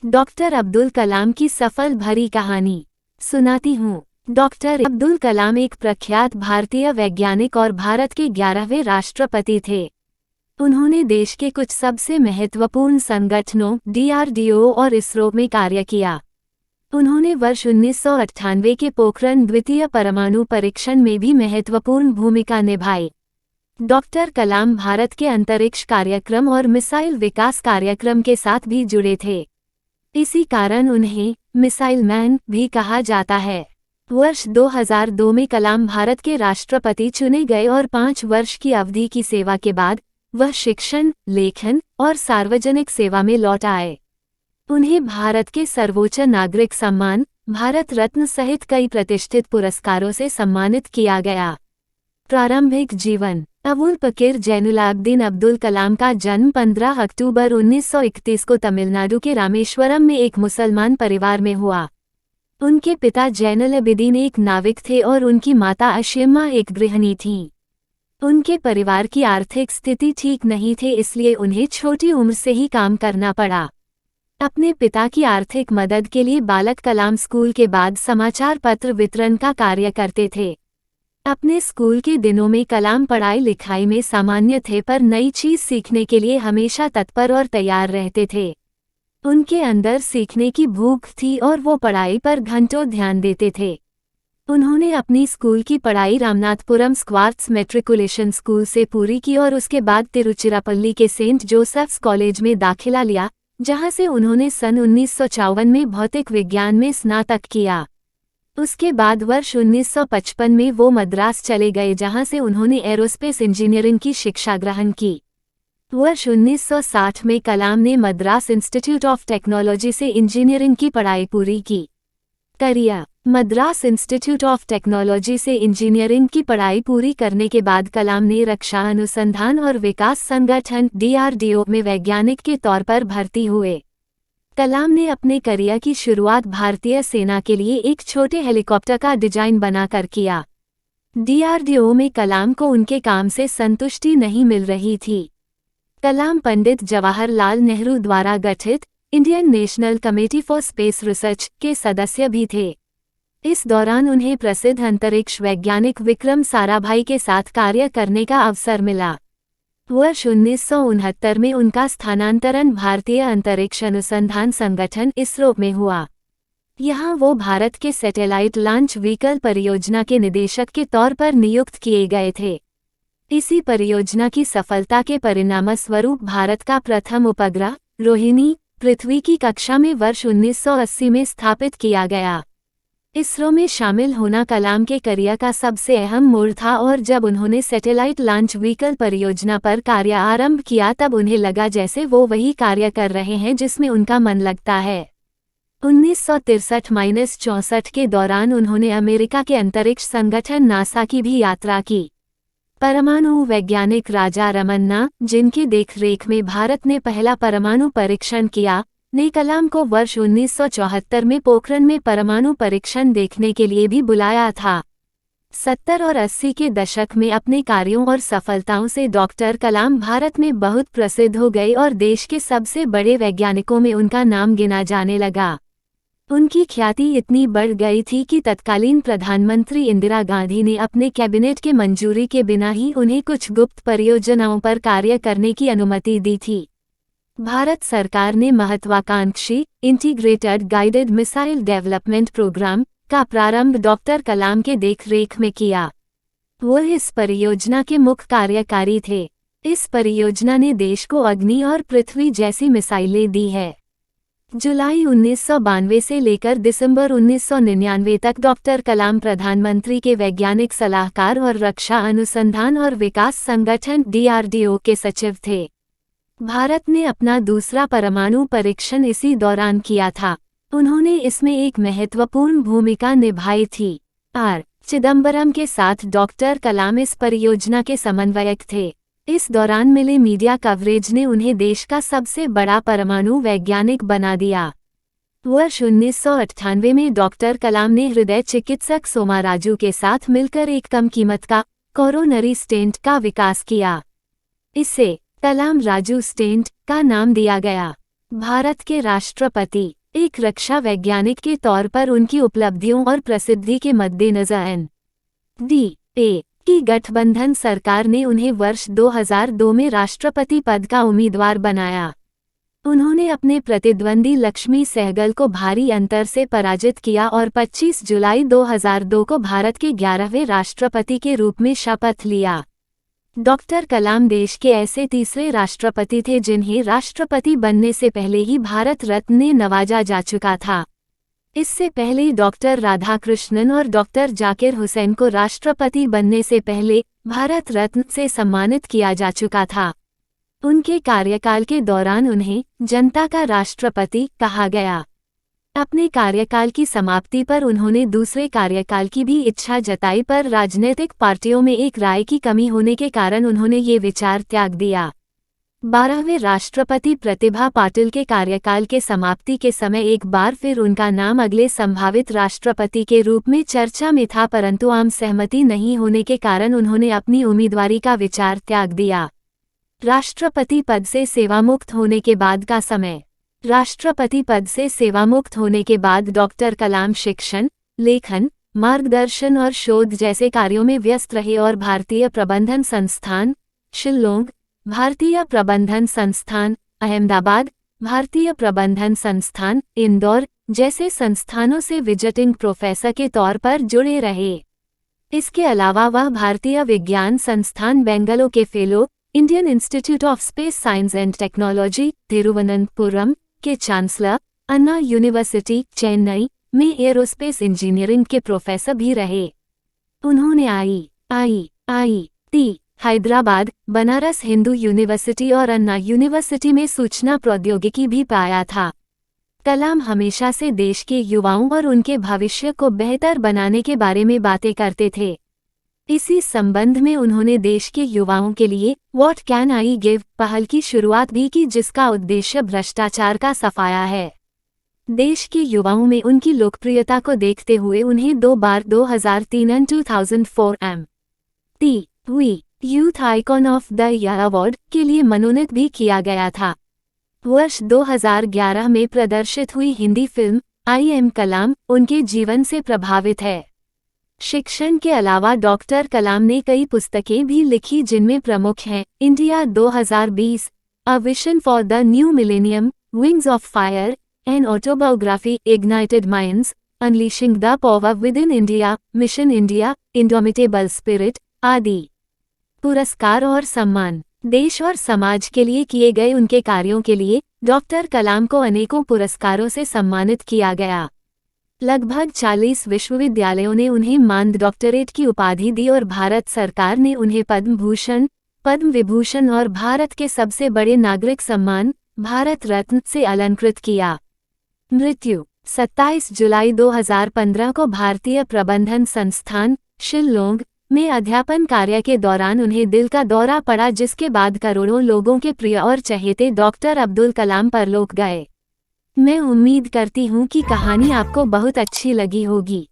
Doctor Abdul Kalam की सफल भरी कहानी सुनाती हूँ। डॉक्टर अब्दुल कलाम एक प्रख्यात भारतीय वैज्ञानिक और भारत के 11वें राष्ट्रपति थे। उन्होंने देश के कुछ सबसे महत्वपूर्ण संगठनों DRDO और इसरो में कार्य किया। उन्होंने वर्ष 1998 के पोखरण द्वितीय परमाणु परीक्षण में भी महत्वपूर्ण भूमिका निभाई। डॉक्टर कलाम भारत के अंतरिक्ष कार्यक्रम और मिसाइल विकास कार्यक्रम के साथ भी जुड़े थे। इसी कारण उन्हें मिसाइल मैन भी कहा जाता है। वर्ष 2002 में कलाम भारत के राष्ट्रपति चुने गए और 5 वर्ष की अवधि की सेवा के बाद वह शिक्षण, लेखन और सार्वजनिक सेवा में लौट आए। उन्हें भारत के सर्वोच्च नागरिक सम्मान भारत रत्न सहित कई प्रतिष्ठित पुरस्कारों से सम्मानित किया गया। प्रारंभिक जीवन। अबुल पकीर जैनुलाब्दीन अब्दुल कलाम का जन्म 15 अक्टूबर 1931 को तमिलनाडु के रामेश्वरम में एक मुसलमान परिवार में हुआ। उनके पिता जैनुलाब्दीन एक नाविक थे और उनकी माता अशिम्मा एक गृहिणी थीं। उनके परिवार की आर्थिक स्थिति ठीक नहीं थी, इसलिए उन्हें छोटी उम्र से ही काम करना पड़ा। अपने पिता की आर्थिक मदद के लिए बालक कलाम स्कूल के बाद समाचार पत्र वितरण का कार्य करते थे। अपने स्कूल के दिनों में कलाम पढ़ाई लिखाई में सामान्य थे, पर नई चीज सीखने के लिए हमेशा तत्पर और तैयार रहते थे। उनके अंदर सीखने की भूख थी और वो पढ़ाई पर घंटों ध्यान देते थे। उन्होंने अपनी स्कूल की पढ़ाई रामनाथपुरम स्क्वार्ट्स मैट्रिकुलेशन स्कूल से पूरी की और उसके बाद तिरुचिरापल्ली के सेंट जोसेफ्स कॉलेज में दाखिला लिया, जहां से उन्होंने सन 1954 में भौतिक विज्ञान में स्नातक किया। उसके बाद वर्ष 1955 में वो मद्रास चले गए, जहां से उन्होंने एरोस्पेस इंजीनियरिंग की शिक्षा ग्रहण की। वर्ष 1960 में कलाम ने मद्रास इंस्टीट्यूट ऑफ टेक्नोलॉजी से इंजीनियरिंग की पढ़ाई पूरी की। Career. Madras institute of technology से इंजीनियरिंग की पढ़ाई पूरी करने के बाद कलाम ने रक्षा अनुसंधान और विकास संगठन DRDO में वैज्ञानिक के तौर पर भर्ती हुए। कलाम ने अपने करियर की शुरुआत भारतीय सेना के लिए एक छोटे हेलीकॉप्टर का डिजाइन बनाकर किया। DRDO में कलाम को उनके काम से संतुष्टि नहीं मिल रही थी। कलाम पंडित जवाहरलाल नेहरू द्वारा गठित Indian national committee for space research के सदस्य भी थे। इस दौरान उन्हें प्रसिद्ध अंतरिक्ष वैज्ञानिक विक्रम साराभाई के साथ कार्य करने का अवसर मिला। वर्ष 1969 में उनका स्थानांतरण भारतीय अंतरिक्ष अनुसंधान संगठन इसरो में हुआ। यहाँ वो भारत के सैटेलाइट लॉन्च व्हीकल परियोजना के निदेशक के तौर पर नियुक्त किए गए थे। इसी परियोजना की सफलता के परिणामस्वरूप भारत का प्रथम उपग्रह रोहिणी पृथ्वी की कक्षा में वर्ष 1980 में स्थापित किया गया। इसरो में शामिल होना कलाम के करियर का सबसे अहम मोड़ था और जब उन्होंने सैटेलाइट लॉन्च व्हीकल परियोजना पर कार्य आरंभ किया, तब उन्हें लगा जैसे वो वही कार्य कर रहे हैं जिसमें उनका मन लगता है। 1963-64 के दौरान उन्होंने अमेरिका के अंतरिक्ष संगठन नासा की भी यात्रा की। परमाणु वैज्ञानिक राजा रमन्ना, जिनकी देखरेख में भारत ने पहला परमाणु परीक्षण किया, ने कलाम को वर्ष 1974 में पोखरण में परमाणु परीक्षण देखने के लिए भी बुलाया था। 70 और 80 के दशक में अपने कार्यों और सफलताओं से डॉक्टर कलाम भारत में बहुत प्रसिद्ध हो गए और देश के सबसे बड़े वैज्ञानिकों में उनका नाम गिना जाने लगा। उनकी ख्याति इतनी बढ़ गई थी कि तत्कालीन प्रधानमंत्री इंदिरा गांधी ने अपने कैबिनेट के मंजूरी के बिना ही उन्हें कुछ गुप्त परियोजनाओं पर कार्य करने की अनुमति दी थी। भारत सरकार ने महत्वाकांक्षी integrated guided missile development programme का प्रारंभ डॉक्टर कलाम के देखरेख में किया। वो इस परियोजना के मुख्य कार्यकारी थे। इस परियोजना ने देश को अग्नि और पृथ्वी जैसी मिसाइलें दी है। जुलाई 1992 से लेकर दिसंबर 1999 तक डॉक्टर कलाम प्रधानमंत्री के वैज्ञानिक सलाहकार और रक्षा अनुसंधान और विकास संगठन DRDO के सचिव थे। भारत ने अपना दूसरा परमाणु परीक्षण इसी दौरान किया था। उन्होंने इसमें एक महत्वपूर्ण भूमिका निभाई थी। चिदंबरम के साथ डॉक्टर कलाम इस परियोजना के समन्वयक थे। इस दौरान मिले मीडिया कवरेज ने उन्हें देश का सबसे बड़ा परमाणु वैज्ञानिक बना दिया। वर्ष 1998 में डॉक्टर कलाम ने हृदय चिकित्सक सोमाराजू के साथ मिलकर एक कम कीमत का कोरोनरी स्टेंट का विकास किया। इसे कलाम राजू स्टेंट का नाम दिया गया। भारत के राष्ट्रपति एक रक्षा वैज्ञानिक के तौर पर उनकी उपलब्धियों और प्रसिद्धि के मद्देनजर एनडीए की गठबंधन सरकार ने उन्हें वर्ष 2002 में राष्ट्रपति पद का उम्मीदवार बनाया। उन्होंने अपने प्रतिद्वंदी लक्ष्मी सहगल को भारी अंतर से पराजित किया और 25 जुलाई 2002 को भारत के 11वें राष्ट्रपति के रूप में शपथ लिया। डॉक्टर कलाम देश के ऐसे तीसरे राष्ट्रपति थे जिन्हें राष्ट्रपति बनने से पहले ही भारत रत्न ने नवाजा जा चुका था। इससे पहले डॉक्टर राधाकृष्णन और डॉक्टर जाकिर हुसैन को राष्ट्रपति बनने से पहले भारत रत्न से सम्मानित किया जा चुका था। उनके कार्यकाल के दौरान उन्हें जनता का राष्ट्रपति कहा गया। अपने कार्यकाल की समाप्ति पर उन्होंने दूसरे कार्यकाल की भी इच्छा जताई, पर राजनीतिक पार्टियों में एक राय की कमी होने के कारण उन्होंने ये विचार त्याग दिया। 12वें राष्ट्रपति प्रतिभा पाटिल के कार्यकाल के समाप्ति के समय एक बार फिर उनका नाम अगले संभावित राष्ट्रपति के रूप में चर्चा में था, परंतु आम सहमति नहीं होने के कारण उन्होंने अपनी उम्मीदवारी का विचार त्याग दिया। राष्ट्रपति पद से सेवामुक्त होने के बाद का समय। राष्ट्रपति पद से सेवामुक्त होने के बाद डॉक्टर कलाम शिक्षण, लेखन, मार्गदर्शन और शोध जैसे कार्यों में व्यस्त रहे और भारतीय प्रबंधन संस्थान शिल्लोंग, भारतीय प्रबंधन संस्थान अहमदाबाद, भारतीय प्रबंधन संस्थान इंदौर जैसे संस्थानों से विजिटिंग प्रोफेसर के तौर पर जुड़े रहे। इसके अलावा वह भारतीय विज्ञान संस्थान बेंगलुरु के fellow, Indian institute of space science and technology Thiruvananthapuram के चांसलर, अन्ना यूनिवर्सिटी चेन्नई में एरोस्पेस इंजीनियरिंग के प्रोफेसर भी रहे। उन्होंने IIT हैदराबाद, बनारस हिंदू यूनिवर्सिटी और अन्ना यूनिवर्सिटी में सूचना प्रौद्योगिकी भी पाया था। कलाम हमेशा से देश के युवाओं और उनके भविष्य को बेहतर बनाने के बारे में बातें करते थे। इसी संबंध में उन्होंने देश के युवाओं के लिए व्हाट कैन आई गिव पहल की शुरुआत भी की, जिसका उद्देश्य भ्रष्टाचार का सफाया है। देश के युवाओं में उनकी लोकप्रियता को देखते हुए उन्हें 2 बार 2003 और 2004 MTV youth icon of the year award के लिए मनोनीत भी किया गया था। वर्ष 2011 में प्रदर्शित हुई हिंदी फिल्म आई एम कलाम उनके जीवन से प्रभावित है। शिक्षण के अलावा डॉक्टर कलाम ने कई पुस्तकें भी लिखी, जिनमें प्रमुख हैं India 2020, a vision for the new millennium, wings of fire, an autobiography, ignited minds, unleashing the power with in India, mission India, indomitable spirit आदि। पुरस्कार और सम्मान। देश और समाज के लिए किए गए उनके कार्यों के लिए डॉक्टर कलाम को अनेकों पुरस्कारों से सम्मानित किया गया। लगभग 40 विश्वविद्यालयों ने उन्हें मानद डॉक्टरेट की उपाधि दी और भारत सरकार ने उन्हें पद्म भूषण, पद्म विभूषण और भारत के सबसे बड़े नागरिक सम्मान भारत रत्न से अलंकृत किया। मृत्यु 27 जुलाई 2015 को भारतीय प्रबंधन संस्थान शिल्लोंग में अध्यापन कार्य के दौरान उन्हें दिल का दौरा पड़ा, जिसके बाद करोड़ों लोगों के प्रिय और चहेते डॉक्टर अब्दुल कलाम परलोक गए। मैं उम्मीद करती हूँ कि कहानी आपको बहुत अच्छी लगी होगी।